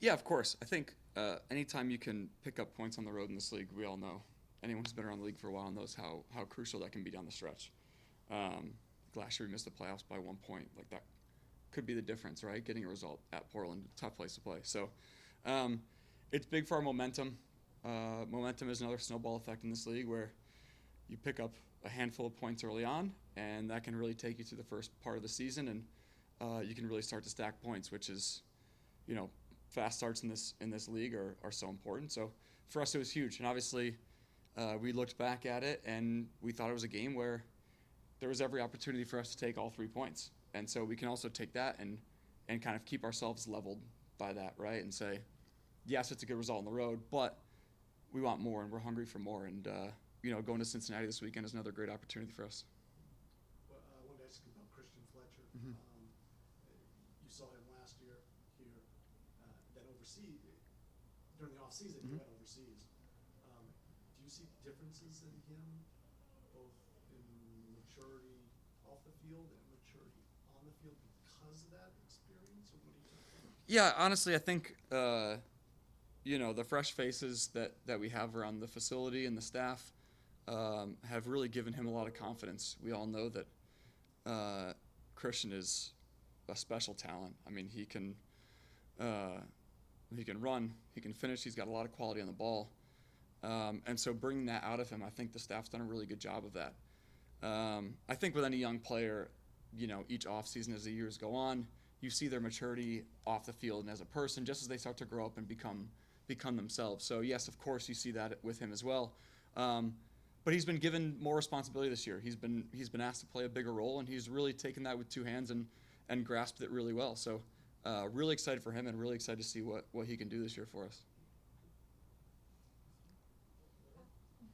Yeah, of course. I think anytime you can pick up points on the road in this league, we all know. Anyone who's been around the league for a while knows how crucial that can be down the stretch. Last year we missed the playoffs by 1 point. Like that could be the difference, right? Getting a result at Portland, tough place to play. So it's big for our momentum. Momentum is another snowball effect in this league where you pick up a handful of points early on, and that can really take you to the first part of the season, and you can really start to stack points, which is, fast starts in this league are so important. So for us, it was huge, and obviously we looked back at it and we thought it was a game where there was every opportunity for us to take all 3 points, and so we can also take that and kind of keep ourselves leveled by that, right? And say, yes, it's a good result on the road, but we want more and we're hungry for more. And going to Cincinnati this weekend is another great opportunity for us. Well, I wanted to ask you about Christian Fletcher. Mm-hmm. You saw him last year here, then overseas. During the off season, Mm-hmm. he went overseas. Do you see differences in him, both in maturity off the field and maturity on the field because of that experience? Or what do you think? Yeah, honestly, I think the fresh faces that we have around the facility and the staff have really given him a lot of confidence. We all know that Christian is a special talent. I mean, he can run, he can finish, he's got a lot of quality on the ball. And so bringing that out of him, I think the staff's done a really good job of that. I think with any young player, each offseason as the years go on, you see their maturity off the field and as a person just as they start to grow up and become themselves. So yes, of course, you see that with him as well. But he's been given more responsibility this year. He's been asked to play a bigger role, and he's really taken that with 2 hands and grasped it really well. So really excited for him and really excited to see what he can do this year for us.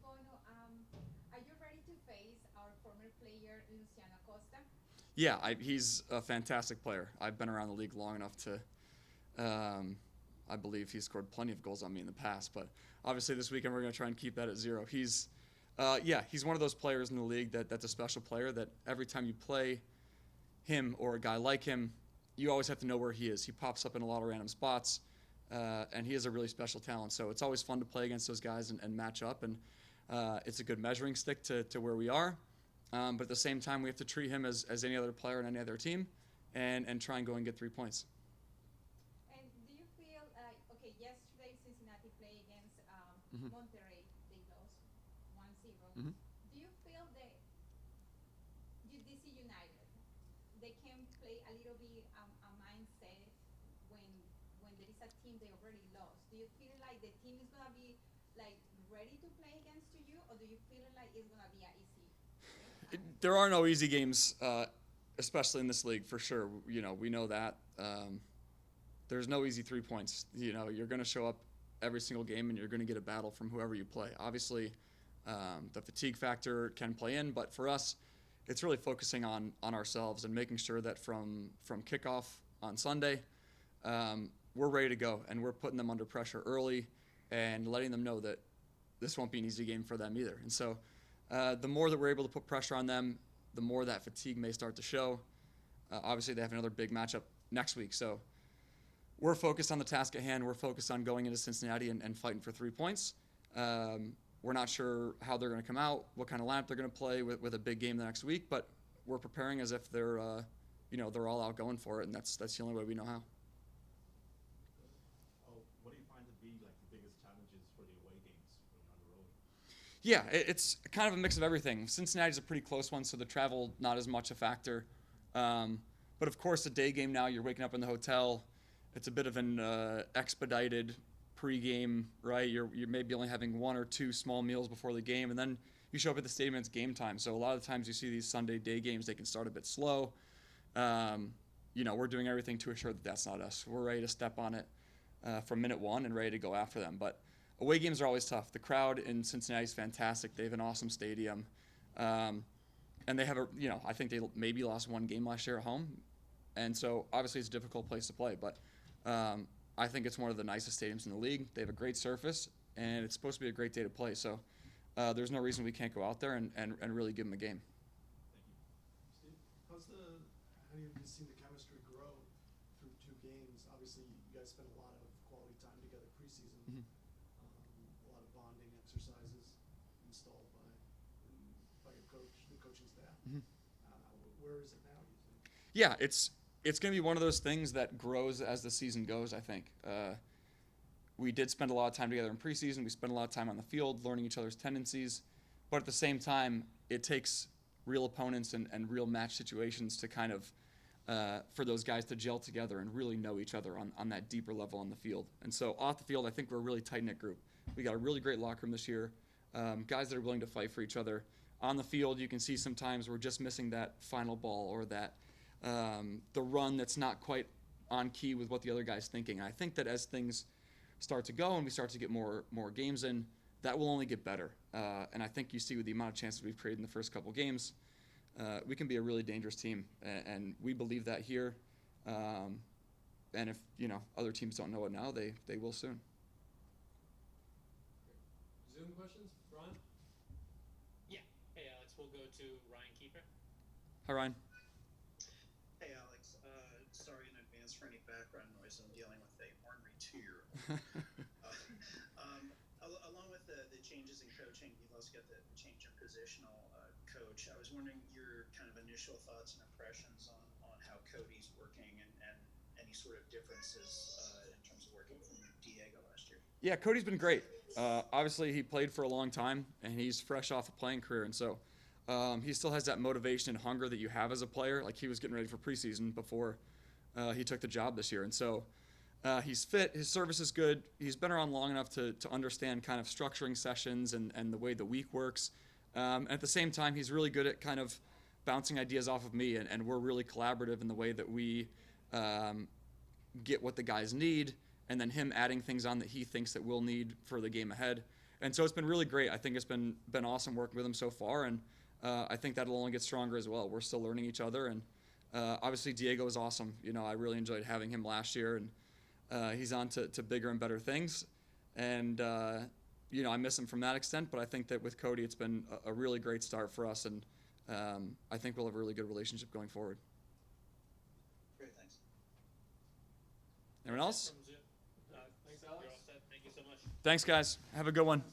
Bono, are you ready to face our former player Luciano Costa? Yeah, he's a fantastic player. I've been around the league long enough to I believe he's scored plenty of goals on me in the past, but obviously this weekend we're going to try and keep that at 0. He's one of those players in the league that's a special player that every time you play him or a guy like him, you always have to know where he is. He pops up in a lot of random spots, and he is a really special talent. So it's always fun to play against those guys and match up, and it's a good measuring stick to where we are. But at the same time, we have to treat him as any other player on any other team and try and go and get 3 points. And do you feel okay? Yesterday Cincinnati played against Mm-hmm. Monterrey. They lost 1-0. Mm-hmm. Do you feel that DC United they can play a little bit a mindset when there is a team they already lost? Do you feel like the team is gonna be like ready to play against you, or do you feel like it's gonna be a easy? There are no easy games, especially in this league, for sure. We know that. There's no easy 3 points. You're going to show up every single game, and you're going to get a battle from whoever you play. Obviously, the fatigue factor can play in, but for us, it's really focusing on ourselves and making sure that from kickoff on Sunday, we're ready to go, and we're putting them under pressure early and letting them know that this won't be an easy game for them either. And so the more that we're able to put pressure on them, the more that fatigue may start to show. Obviously, they have another big matchup next week. So we're focused on the task at hand. We're focused on going into Cincinnati and fighting for 3 points. We're not sure how they're going to come out, what kind of lineup they're going to play with a big game the next week, but we're preparing as if they're all out going for it, and that's the only way we know how. What do you find to be like the biggest challenges for the away games when you're on the road? Yeah, it's kind of a mix of everything. Cincinnati's a pretty close one, so the travel not as much a factor. But of course, a day game now, you're waking up in the hotel. It's a bit of an expedited pregame, right? You're maybe only having 1 or 2 small meals before the game, and then you show up at the stadium and it's game time. So a lot of the times you see these Sunday day games, they can start a bit slow. We're doing everything to assure that that's not us. We're ready to step on it from minute 1 and ready to go after them. But away games are always tough. The crowd in Cincinnati is fantastic. They have an awesome stadium. And they have I think they maybe lost 1 game last year at home. And so obviously it's a difficult place to play. But I think it's one of the nicest stadiums in the league. They have a great surface, and it's supposed to be a great day to play. So there's no reason we can't go out there and really give them a game. Thank you. Steve, how have you seen the chemistry grow through 2 games? Obviously, you guys spent a lot of quality time together preseason. Mhm. A lot of bonding exercises installed by your coach, the coaching staff. Mhm. Where is it now, do you think? Yeah, it's going to be one of those things that grows as the season goes, I think. We did spend a lot of time together in preseason. We spent a lot of time on the field learning each other's tendencies. But at the same time, it takes real opponents and real match situations to kind of, for those guys to gel together and really know each other on that deeper level on the field. And so off the field, I think we're a really tight-knit group. We got a really great locker room this year, guys that are willing to fight for each other. On the field, you can see sometimes we're just missing that final ball or that the run that's not quite on key with what the other guy's thinking. And I think that as things start to go and we start to get more games in, that will only get better. And I think you see with the amount of chances we've created in the first couple games, we can be a really dangerous team. And we believe that here. And if, other teams don't know it now, they will soon. Zoom questions? Ron? Yeah. Hey, Alex, we'll go to Ryan Keeper. Hi, Ryan. Hey, Alex. Sorry in advance for any background noise. I'm dealing with a ornery 2-year-old. Along with the changes in coaching, you've also got the change in positional coach. I was wondering your kind of initial thoughts and impressions on how Cody's working and any sort of differences in terms of working from Diego last year. Yeah, Cody's been great. Obviously, he played for a long time, and he's fresh off a playing career. And so he still has that motivation and hunger that you have as a player. Like, he was getting ready for preseason before he took the job this year. And so he's fit. His service is good. He's been around long enough to understand kind of structuring sessions and the way the week works. At the same time, he's really good at kind of bouncing ideas off of me, and we're really collaborative in the way that we get what the guys need, and then him adding things on that he thinks that we'll need for the game ahead. And so it's been really great. I think it's been awesome working with him so far, and I think that'll only get stronger as well. We're still learning each other, and obviously Diego is awesome. I really enjoyed having him last year, and he's on to bigger and better things. And I miss him from that extent, but I think that with Cody, it's been a really great start for us, and I think we'll have a really good relationship going forward. Great, thanks. Anyone else? From Zoom. Thanks, Alex. You're all set. Thank you so much. Thanks, guys. Have a good one.